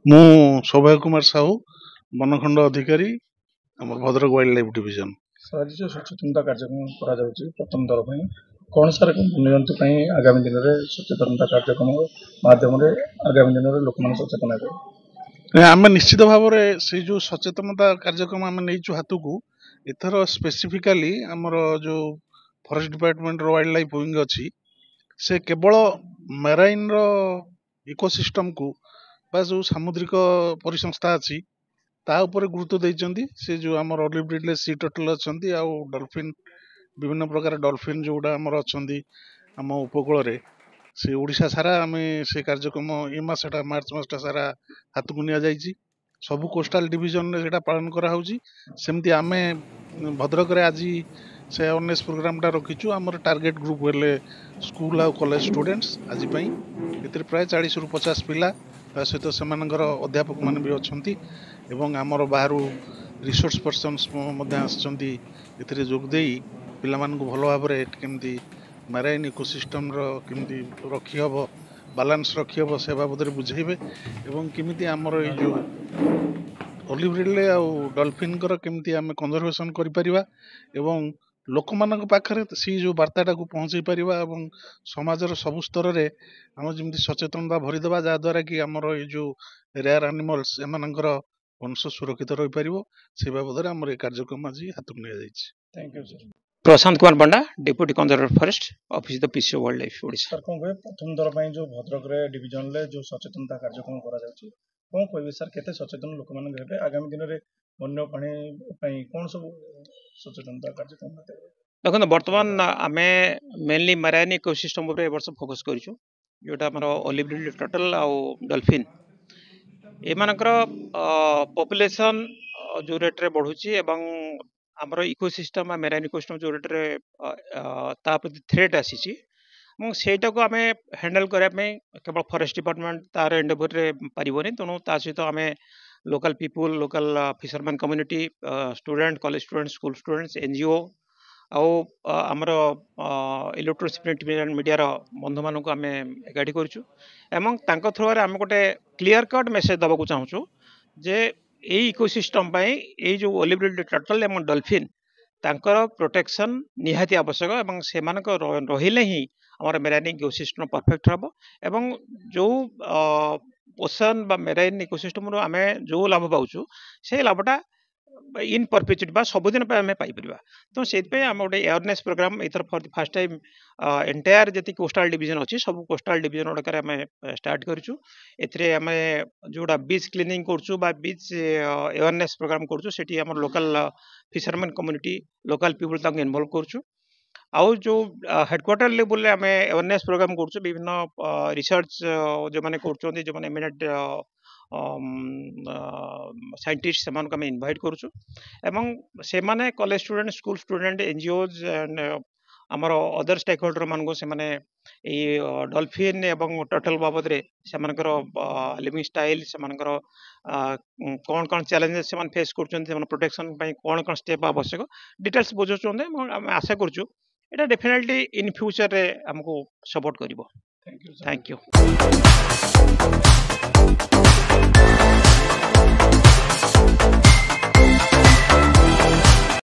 ମୁଁ ସୌଭାଗ୍ୟ କୁମାର ସାହୁ, ବନଖଣ୍ଡ ଅଧିକାରୀ, ଆମର Bhadrak wild life division. Sir ଯୋଉ ସଚେତନତା କାର୍ଯ୍ୟକ୍ରମ କରାଯାଉଛି ପ୍ରଥମ ଥର ପାଇଁ କ'ଣ ସାର୍ ବନ୍ୟଜନ୍ତୁ ପାଇଁ ଆଗାମୀ ଦିନରେ ସଚେତନତା କାର୍ଯ୍ୟକ୍ରମ ମାଧ୍ୟମରେ ଆଗାମୀ ଦିନରେ ଲୋକମାନେ ସଚେତନ ହେବେ? ଆମେ ନିଶ୍ଚିତ ଭାବରେ ସେଇ ଯୋଉ ସଚେତନତା କାର୍ଯ୍ୟକ୍ରମ ଆମେ ନେଇଛୁ ହାତକୁ, ଏଥର ସ୍ପେସିଫିକାଲି ଆମର ଯୋଉ ଫରେଷ୍ଟ ଡିପାର୍ଟମେଣ୍ଟର ୱାଇଲ୍ଡ ଲାଇଫ୍ ୱିଙ୍ଗ ଅଛି, ସେ କେବଳ ମେରାଇନ୍ର ଇକୋସିଷ୍ଟମକୁ ବା ଯୋଉ ସାମୁଦ୍ରିକ ପରିସଂସ୍ଥା ଅଛି ତା ଉପରେ ଗୁରୁତ୍ୱ ଦେଇଛନ୍ତି। ସେ ଯୋଉ ଆମର ଅଲିଭ୍ ରିଡଲେ ସି ଟର୍ଟଲ ଅଛନ୍ତି ଆଉ ଡଲଫିନ୍, ବିଭିନ୍ନ ପ୍ରକାର ଡଲଫିନ୍ ଯୋଉଟା ଆମର ଅଛନ୍ତି ଆମ ଉପକୂଳରେ, ସେ ଓଡ଼ିଶା ସାରା ଆମେ ସେ କାର୍ଯ୍ୟକ୍ରମ ଏ ମାସଟା ମାର୍ଚ୍ଚ ମାସଟା ସାରା ହାତକୁ ନିଆଯାଇଛି। ସବୁ କୋଷ୍ଟାଲ ଡିଭିଜନରେ ସେଇଟା ପାଳନ କରାହେଉଛି। ସେମିତି ଆମେ ଭଦ୍ରକରେ ଆଜି ସେ ଆୱାରନେସ୍ ପ୍ରୋଗ୍ରାମଟା ରଖିଛୁ। ଆମର ଟାର୍ଗେଟ ଗ୍ରୁପ ହେଲେ ସ୍କୁଲ ଆଉ କଲେଜ ଷ୍ଟୁଡେଣ୍ଟସ୍ ଆଜି ପାଇଁ। ଏଥିରେ ପ୍ରାୟ 40ରୁ 50 ପିଲା, ତା ସହିତ ସେମାନଙ୍କର ଅଧ୍ୟାପକ ମାନେ ବି ଅଛନ୍ତି ଏବଂ ଆମର ବାହାରୁ ରିସୋର୍ସ ପର୍ସନ୍ସ ମଧ୍ୟ ଆସିଛନ୍ତି ଏଥିରେ ଯୋଗ ଦେଇ ପିଲାମାନଙ୍କୁ ଭଲ ଭାବରେ କେମିତି ମାରାଇନ୍ ଇକୋସିଷ୍ଟମର କେମିତି ରଖିହବ, ବାଲାନ୍ସ ରଖିହବ ସେ ବାବଦରେ ବୁଝେଇବେ ଏବଂ କେମିତି ଆମର ଏଇ ଯୋଉ ଅଲିଭ୍ ରିଡଲେ ଆଉ ଡଲଫିନଙ୍କର କେମିତି ଆମେ କନଜରଭେସନ କରିପାରିବା ଏବଂ ଲୋକମାନଙ୍କ ପାଖରେ ସେଇ ଯୋଉ ବାର୍ତ୍ତାଟାକୁ ପହଞ୍ଚେଇ ପାରିବା ଏବଂ ସମାଜର ସବୁ ସ୍ତରରେ ଆମେ ଯେମିତି ସଚେତନତା ଭରିଦେବା, ଯାହାଦ୍ୱାରା କି ଆମର ଏଇ ଯୋଉ ରେୟାର ଆନିମଲ୍ସ ଏମାନଙ୍କର ବଂଶ ସୁରକ୍ଷିତ ରହିପାରିବ, ସେ ବାବଦରେ ଆମର ଏ କାର୍ଯ୍ୟକ୍ରମ ଆଜି ହାତକୁ ନିଆଯାଇଛି। Thank you sir. Prashant Kumar Panda, deputy conservator forest office the PCO wildlife Odisha. Sir କ'ଣ କହିବେ ପ୍ରଥମ ଥର ପାଇଁ ଯୋଉ ଭଦ୍ରକରେ ଡିଭିଜନରେ ଯୋଉ ସଚେତନତା କାର୍ଯ୍ୟକ୍ରମ କରାଯାଉଛି, କ'ଣ କହିବେ ସାର୍ କେତେ ସଚେତନ ଲୋକମାନେ ହେବେ ଆଗାମୀ ଦିନରେ ବନ୍ୟ ପ୍ରାଣୀ ପାଇଁ କ'ଣ ସବୁ ସଚେତନତା କାର୍ଯ୍ୟକ୍ରମ ହେବେ? देखो बर्तमान आम मेनली मराइन इकोसिस्टम उपर ए वर्ष फोकस करूँ, जोटा आम ऑलिव रिडले टर्टल आउ डॉल्फिन एमानकर पॉपुलेशन जो रेट रे बढ़ुची एवं आमर इकोसिस्टम मेराइन इकोसिस्टम जो रेट रे प्रति थ्रेट आसी सेटा को आम हैंडल करने केवल फॉरेस्ट डिपार्टमेंट तार एंडेवर रे पारिबनी, तेणु ता सहित आम local people, local fisherman community, student, college student, school students, NGO आउ आमर इलेक्ट्रोनिक्स प्रिंट मीडिया बंधु मान आम एकाठी करूँ एवं थ्रू आम गोटे क्लीयर कट मेसेज दबाक चाहूँ जे ये इकोसिस्टम ये जो ऑलिव रिडले टर्टल एवं डॉल्फिन तांकर प्रोटेक्शन निहाती आवश्यक एवं से रहिले ही आमर मेराइन इकोसिस्टम परफेक्ट हम एवं जो ओशन बा मेराइन इकोसिस्टम आम जो लाभ पाऊँ से लाभटा इन परपेचुइटी बा सबुदिन आम पाइपर। तो से आम गोटे अवेयरनेस प्रोग्राम इथर for the first time entire जी कोस्टाल डिवीजन अच्छी सब कोस्टाल डिवीजन गुड़ाक आम स्टार्ट करूँ। एम जोड़ा बीच क्लीनिंग करूँ बा बीच अवेयरनेस प्रोग्राम करूँ, से आम local fisherman community, local people तक इनवॉल्व करूँ। आउ जो हेडक्वार्टर लेवल आम अवेयरनेस प्रोग्राम करूँ, विभिन्न रिसर्च जो मैंने कर जो मैंने एमिनेट साइंटिस्ट से इनवाइट करूँ एवं से माने college student, school student, NGOs and आमर अदर स्टेक होल्डर मानक से डॉल्फिन एवं टर्टल बाबद से लिविंग स्टाइल से कौन कौन चैलेंजेस से फेस कर प्रोटेक्शन कौन कौन स्टेप आवश्यक डिटेल्स बुझाते आम आशा करूँ এটা डेफिनेटली इन फ्यूचर रे हमको सपोर्ट करिवो। Thank you.